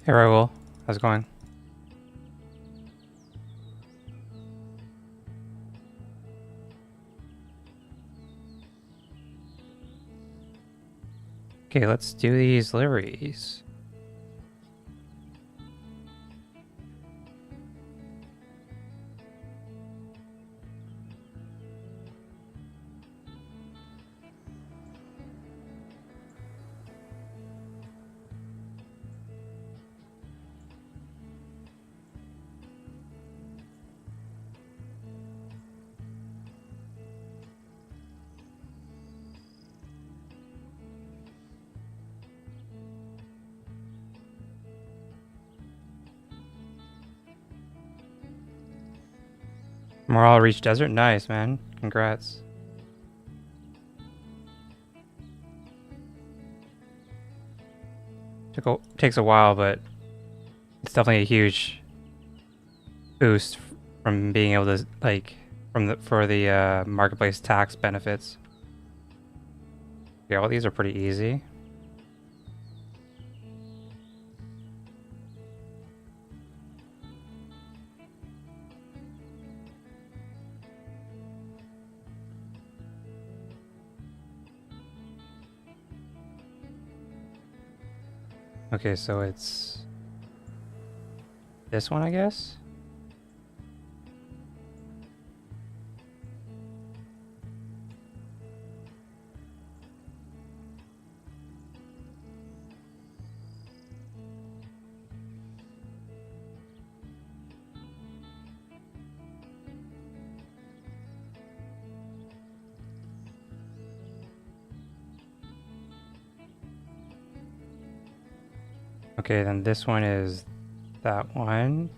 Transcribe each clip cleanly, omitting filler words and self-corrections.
Hey Raul, how's it going? Okay, let's do these deliveries. Morale reached desert? Nice, man. Congrats. Takes a while, but it's definitely a huge boost from being able to, like, for the marketplace tax benefits. Yeah, all these are pretty easy. Okay, so it's this one, I guess? Okay, then this one is that one.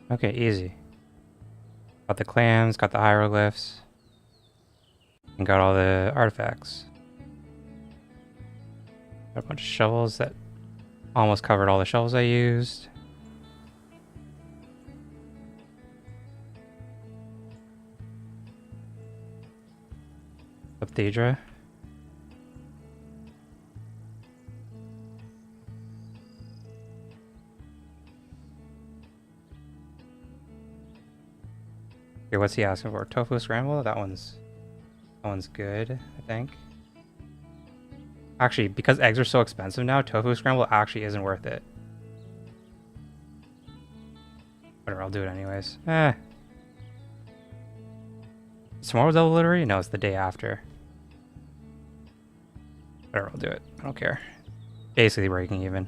Okay, easy. Got the clams, got the hieroglyphs, and got all the artifacts. Got a bunch of shovels that almost covered all the shovels I used. Upthedra. Okay, what's he asking for? Tofu scramble? That one's good, I think. Actually, because eggs are so expensive now, tofu scramble actually isn't worth it. Whatever, I'll do it anyways. Tomorrow's double delivery? No, it's the day after. Whatever, I'll do it. I don't care. Basically breaking even.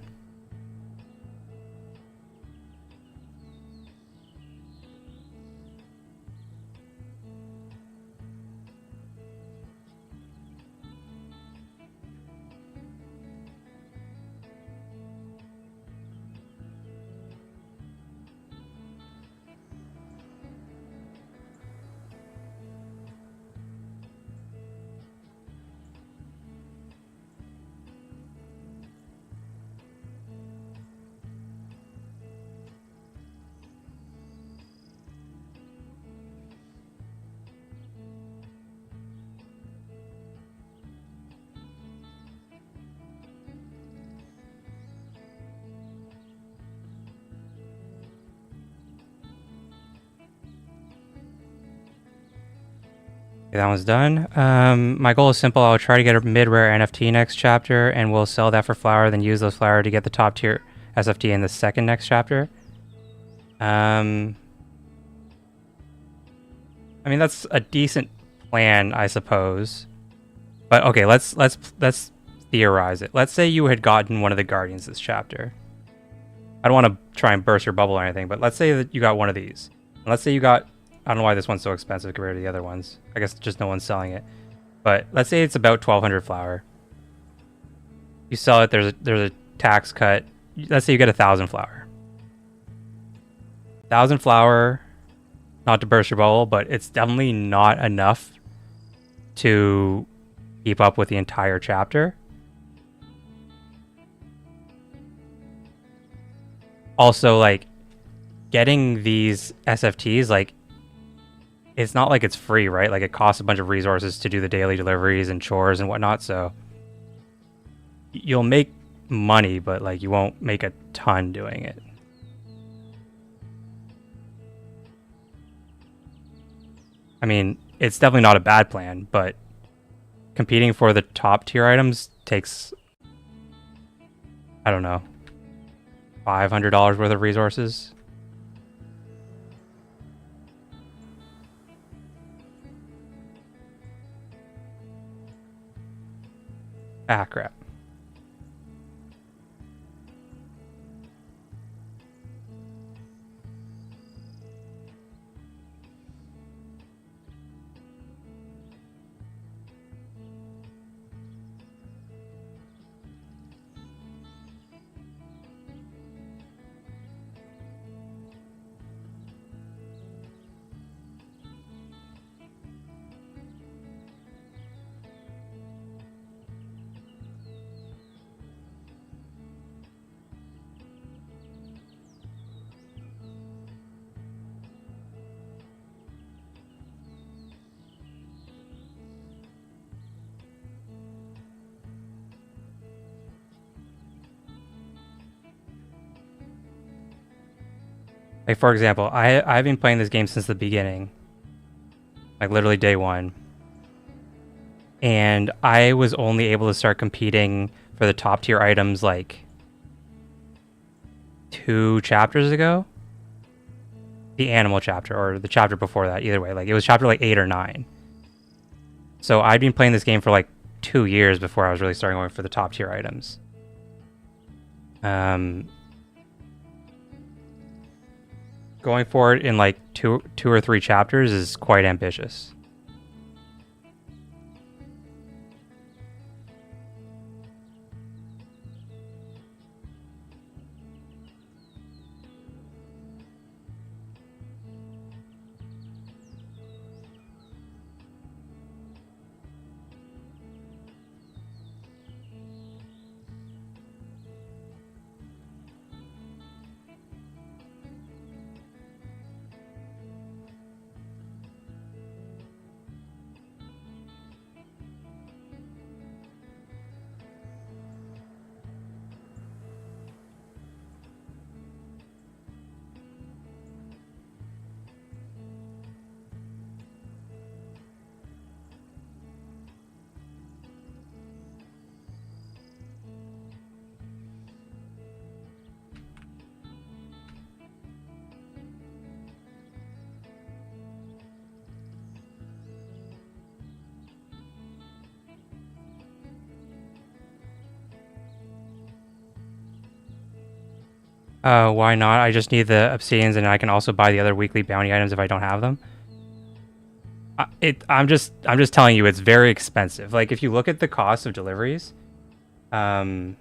Okay, that one's done. My goal is simple. I'll try to get a mid-rare NFT next chapter, and we'll sell that for flour, then use those flour to get the top tier SFT in the second next chapter. I mean, that's a decent plan, I suppose. But okay, let's theorize it. Let's say you had gotten one of the guardians this chapter. I don't want to try and burst your bubble or anything, but let's say that you got one of these. And let's say you got, I don't know why this one's so expensive compared to the other ones. I guess just no one's selling it. But let's say it's about 1,200 flour. You sell it, there's a tax cut. Let's say you get 1,000 flour. 1,000 flour, not to burst your bubble, but it's definitely not enough to keep up with the entire chapter. Also, like, getting these SFTs, like, it's not like it's free, right? Like it costs a bunch of resources to do the daily deliveries and chores and whatnot. So you'll make money, but like you won't make a ton doing it. I mean, it's definitely not a bad plan, but competing for the top tier items takes, I don't know, $500 worth of resources. Ah, crap. Like for example, I've been playing this game since the beginning, like literally day one, and I was only able to start competing for the top tier items like 2 chapters ago. The animal chapter or the chapter before that, either way, like it was chapter like 8 or 9. So I'd been playing this game for like 2 years before I was really starting going for the top tier items. Going forward in like two or three chapters is quite ambitious. Why not? I just need the obsidians, and I can also buy the other weekly bounty items if I don't have them. I'm just telling you, it's very expensive. Like if you look at the cost of deliveries, um,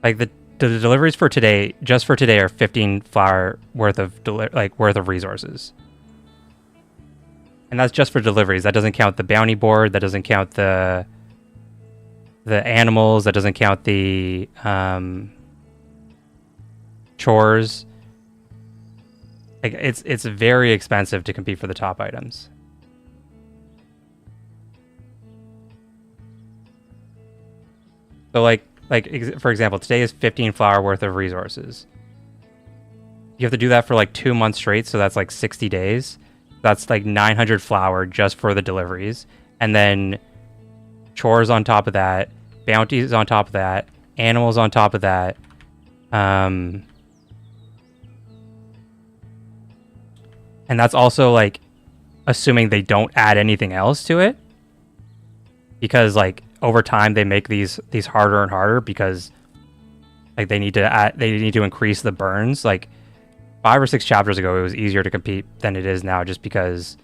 like the deliveries for today, just for today, are 15 flour worth of worth of resources, and that's just for deliveries. That doesn't count the bounty board. That doesn't count the animals. That doesn't count the chores. Like it's very expensive to compete for the top items. So for example, today is 15 flour worth of resources. You have to do that for like 2 months straight, so that's like 60 days. That's like 900 flour just for the deliveries, and then chores on top of that, bounties on top of that, animals on top of that. And that's also like assuming they don't add anything else to it, because like over time they make these harder and harder because like they need to increase the burns. Like 5 or 6 chapters ago, it was easier to compete than it is now, just because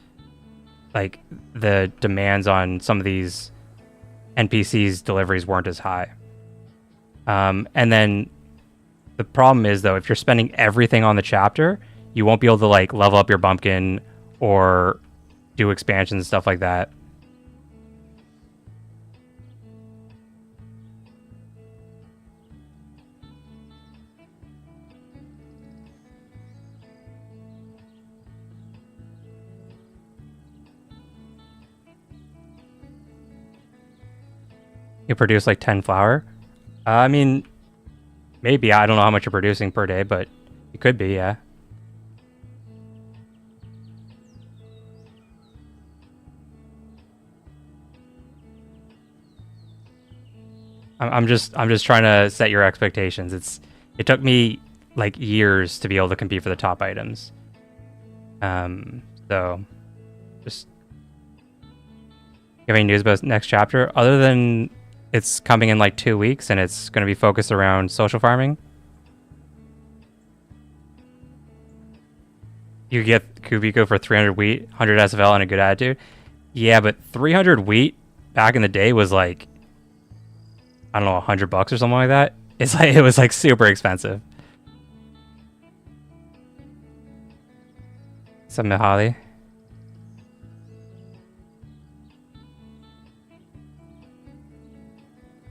like the demands on some of these NPCs deliveries weren't as high. And then the problem is, though, if you're spending everything on the chapter, you won't be able to like level up your bumpkin or do expansions and stuff like that. You produce like 10 flour. I mean, maybe. I don't know how much you're producing per day, but it could be, yeah. I'm just trying to set your expectations. It took me like years to be able to compete for the top items. So just you have any news about next chapter other than it's coming in like 2 weeks and it's going to be focused around social farming? You get Kubiko for 300 wheat, 100 SFL, and a good attitude. Yeah, but 300 wheat back in the day was like, I don't know, $100 or something like that. It's like it was like super expensive. Some Mihali.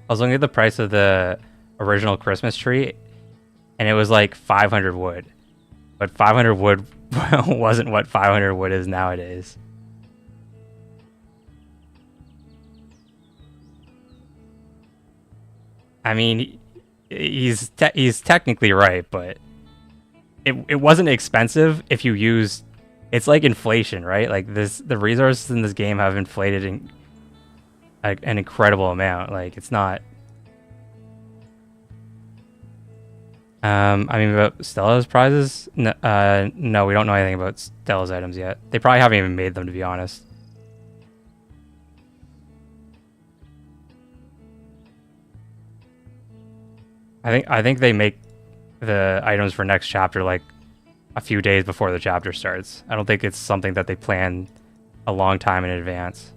I was looking at the price of the original Christmas tree, and it was like 500 wood. But 500 wood wasn't what 500 wood is nowadays. I mean, he's technically right, but it wasn't expensive if you use. It's like inflation, right? Like the resources in this game have inflated in like an incredible amount. Like it's not. I mean, about Stella's prizes? No, we don't know anything about Stella's items yet. They probably haven't even made them, to be honest. I think they make the items for next chapter like a few days before the chapter starts. I don't think it's something that they plan a long time in advance.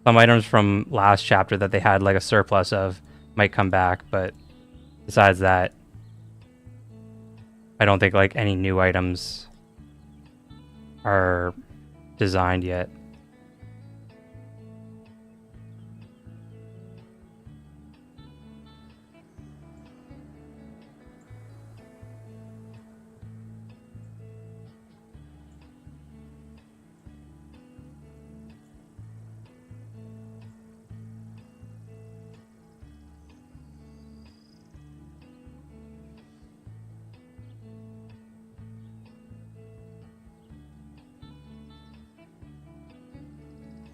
Some items from last chapter that they had like a surplus of might come back, but besides that, I don't think like any new items are designed yet.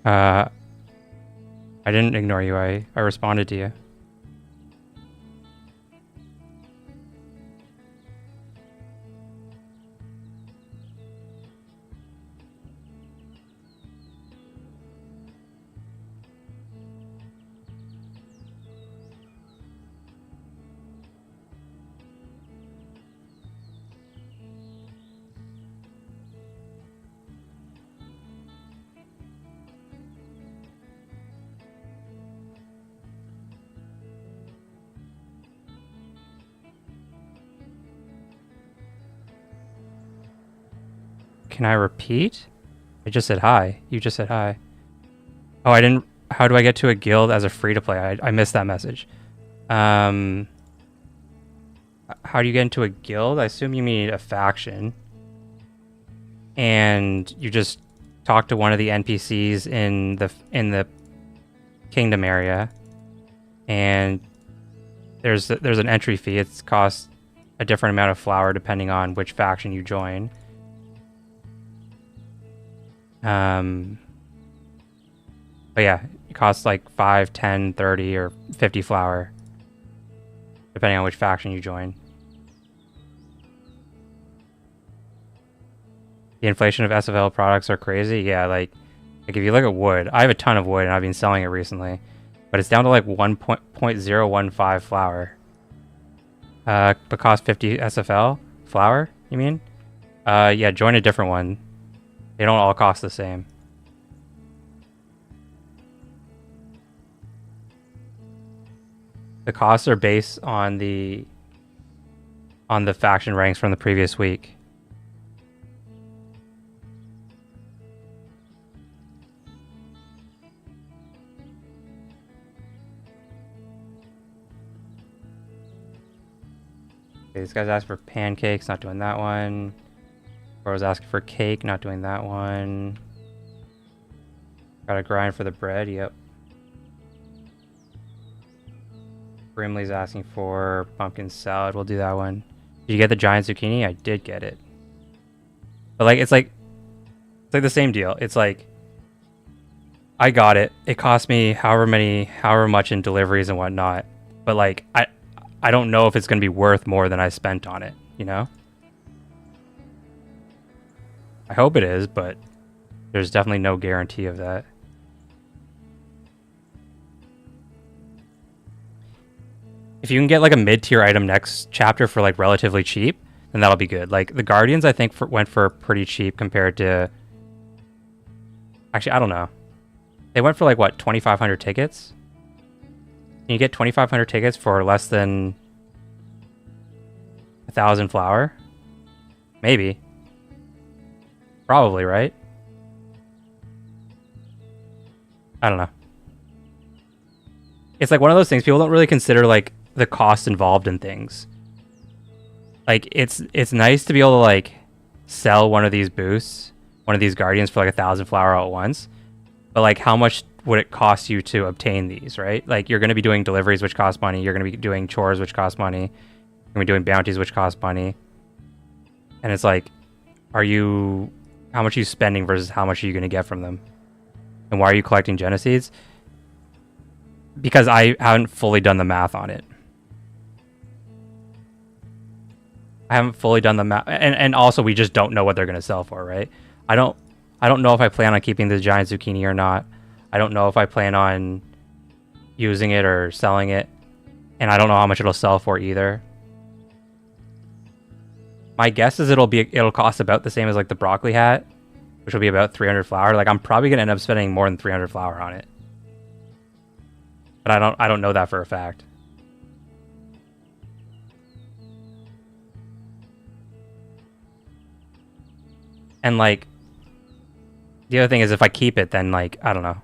Uh, I didn't ignore you. I responded to you. Can I repeat? I just said hi. You just said hi. Oh, I didn't. How do I get to a guild as a free to play? I missed that message. Um, how do you get into a guild? I assume you mean a faction. And you just talk to one of the NPCs in the kingdom area, and there's an entry fee. It's costs a different amount of flour depending on which faction you join. But yeah, it costs like 5, 10, 30, or 50 flour, depending on which faction you join. The inflation of SFL products are crazy. Yeah, like if you look at wood, I have a ton of wood and I've been selling it recently, but it's down to like 1.015 flour. But cost 50 SFL flour, you mean? Yeah, join a different one. They don't all cost the same. The costs are based on the faction ranks from the previous week. Okay, this guy's asking for pancakes, not doing that one. Bro's asking for cake, not doing that one. Gotta grind for the bread, yep. Brimley's asking for pumpkin salad, we'll do that one. Did you get the giant zucchini? I did get it. But like, it's like the same deal. It's like, I got it. It cost me however much in deliveries and whatnot. But like, I don't know if it's gonna be worth more than I spent on it, you know? I hope it is, but there's definitely no guarantee of that. If you can get like a mid-tier item next chapter for like relatively cheap, then that'll be good. Like the Guardians, I think went for pretty cheap compared to. Actually, I don't know. They went for like what 2,500 tickets. Can you get 2,500 tickets for less than 1,000 flour? Maybe. Probably, right? I don't know. It's like one of those things people don't really consider like the cost involved in things. Like it's nice to be able to like sell one of these boosts, one of these guardians for like 1,000 flour all at once. But like how much would it cost you to obtain these, right? Like you're going to be doing deliveries which cost money, you're going to be doing chores which cost money, you're going to be doing bounties which cost money. And it's like, how much are you spending versus how much are you going to get from them? And why are you collecting Geneseeds? Because I haven't fully done the math on it. I haven't fully done the math, and also we just don't know what they're going to sell for, right? I don't know if I plan on keeping the giant zucchini or not. I don't know if I plan on using it or selling it, and I don't know how much it'll sell for either. My guess is it'll cost about the same as like the broccoli hat, which will be about 300 flour. Like I'm probably going to end up spending more than 300 flour on it. But I don't know that for a fact. And like the other thing is if I keep it, then like I don't know.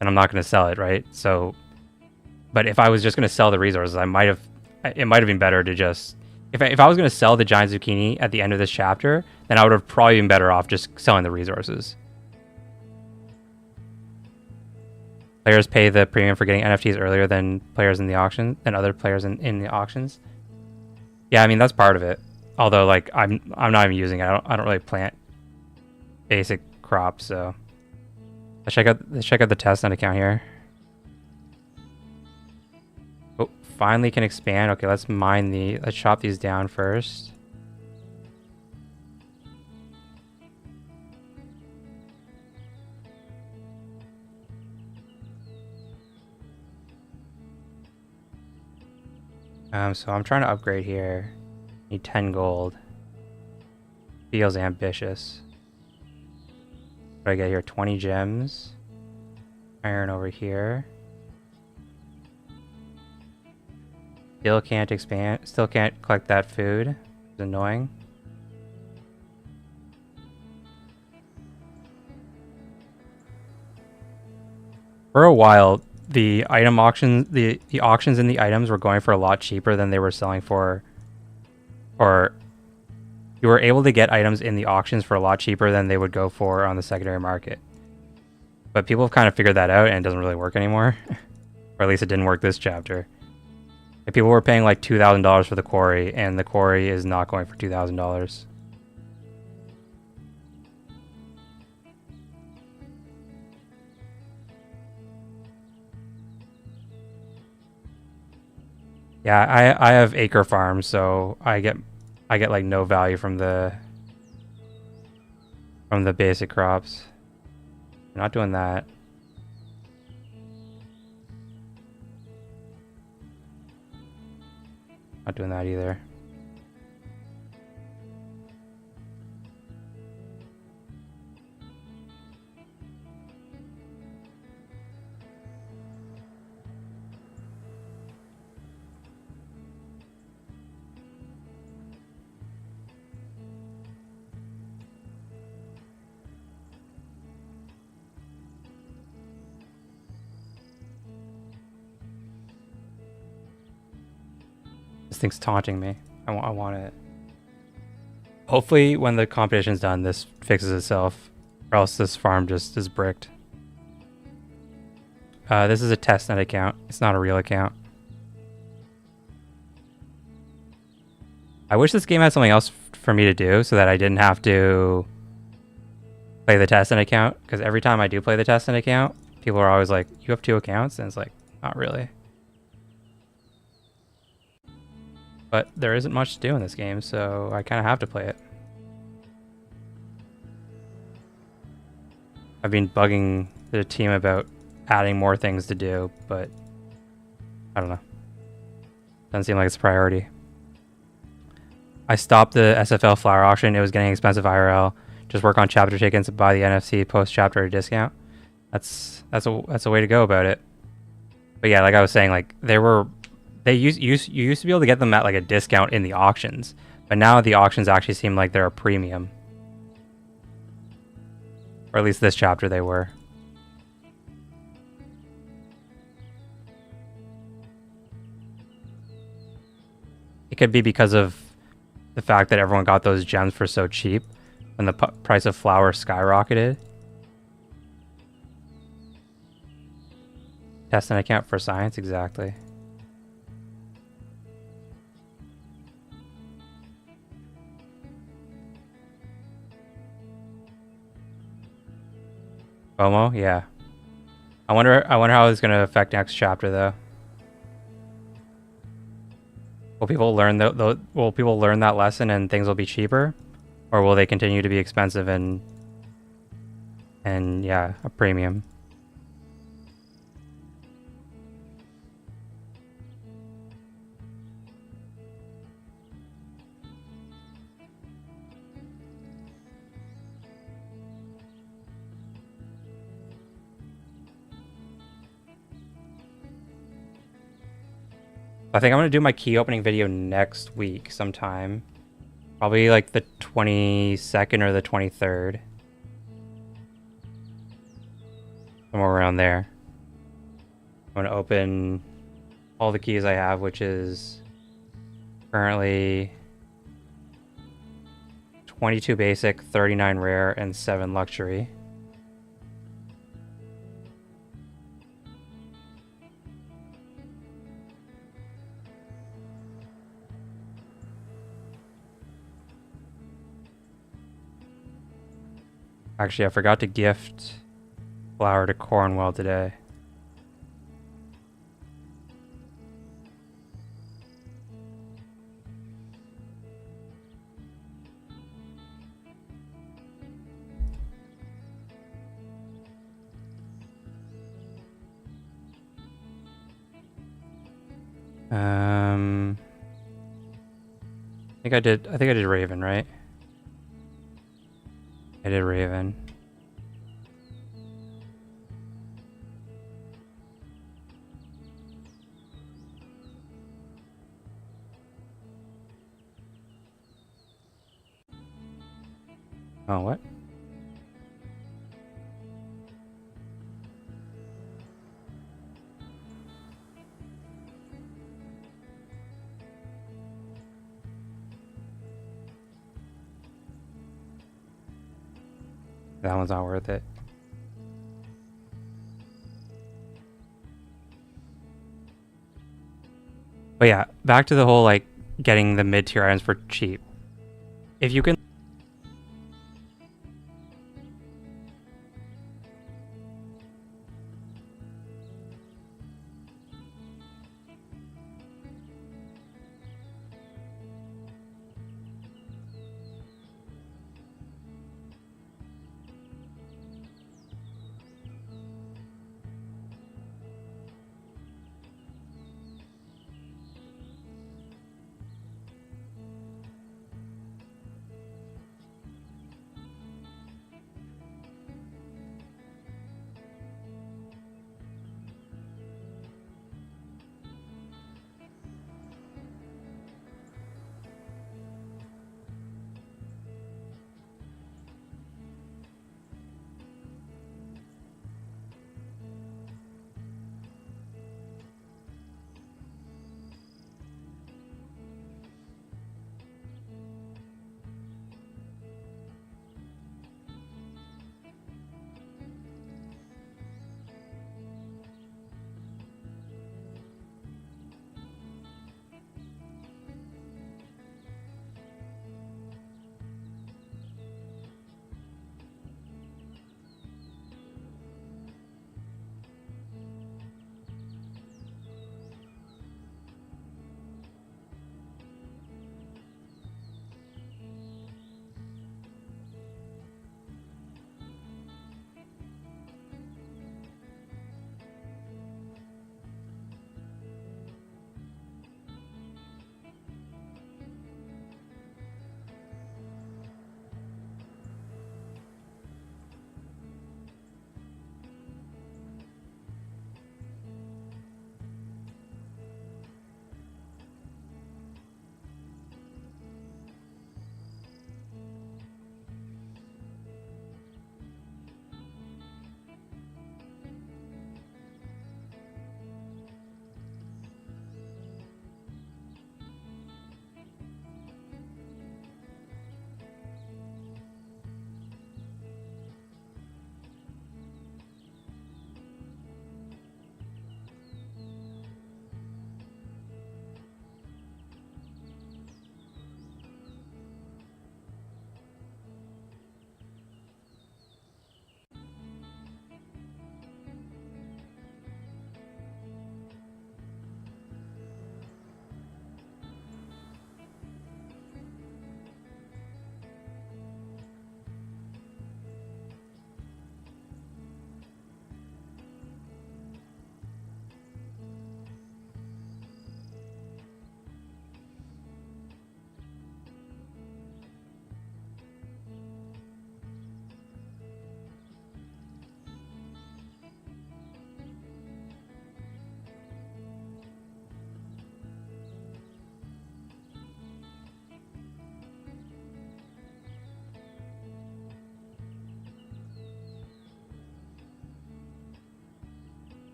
And I'm not going to sell it, right? So but if I was just going to sell the resources, it might have been better to just if I was going to sell the giant zucchini at the end of this chapter, then I would have probably been better off just selling the resources. Players pay the premium for getting NFTs earlier than players in the auction, than other players in the auctions. Yeah, I mean that's part of it. Although like I'm not even using it. I don't really plant basic crops, so let's check out the testnet account here. Oh, finally can expand. Okay, let's chop these down first. So I'm trying to upgrade here. Need 10 gold. Feels ambitious. What do I get here? 20 gems. Iron over here. Still can't expand. Still can't collect that food. It's annoying. For a while, the item auctions, the auctions in the items were going for a lot cheaper than they were selling for, or you were able to get items in the auctions for a lot cheaper than they would go for on the secondary market. But people have kind of figured that out and it doesn't really work anymore. Or at least it didn't work this chapter. Like people were paying like $2,000 for the quarry and the quarry is not going for $2,000. Yeah, I have acre farms, so I get like no value from the basic crops. I'm not doing that. Not doing that either. This thing's taunting me. I want it. Hopefully when the competition's done, this fixes itself. Or else this farm just is bricked. This is a testnet account. It's not a real account. I wish this game had something else for me to do so that I didn't have to play the testnet account. Because every time I do play the testnet account, people are always like, you have 2 accounts? And it's like, not really. But there isn't much to do in this game, so I kind of have to play it. I've been bugging the team about adding more things to do, but I don't know. Doesn't seem like it's a priority. I stopped the SFL flower auction. It was getting expensive IRL. Just work on chapter tickets and buy the NFC post chapter at a discount. That's a way to go about it. But yeah, like I was saying, like you used to be able to get them at like a discount in the auctions, but now the auctions actually seem like they're a premium. Or at least this chapter they were. It could be because of the fact that everyone got those gems for so cheap when the price of flowers skyrocketed. Test an account for science, exactly. FOMO, yeah. I wonder how it's gonna affect next chapter though. Will people learn will people learn that lesson and things will be cheaper, or will they continue to be expensive and yeah, a premium? I think I'm going to do my key opening video next week sometime. Probably like the 22nd or the 23rd. Somewhere around there. I'm going to open all the keys I have, which is currently 22 basic, 39 rare, and 7 luxury. Actually, I forgot to gift flour to Cornwell today. I think I did Raven, right? I did Raven. Oh, what? That one's not worth it. But yeah, back to the whole like getting the mid-tier items for cheap. If you can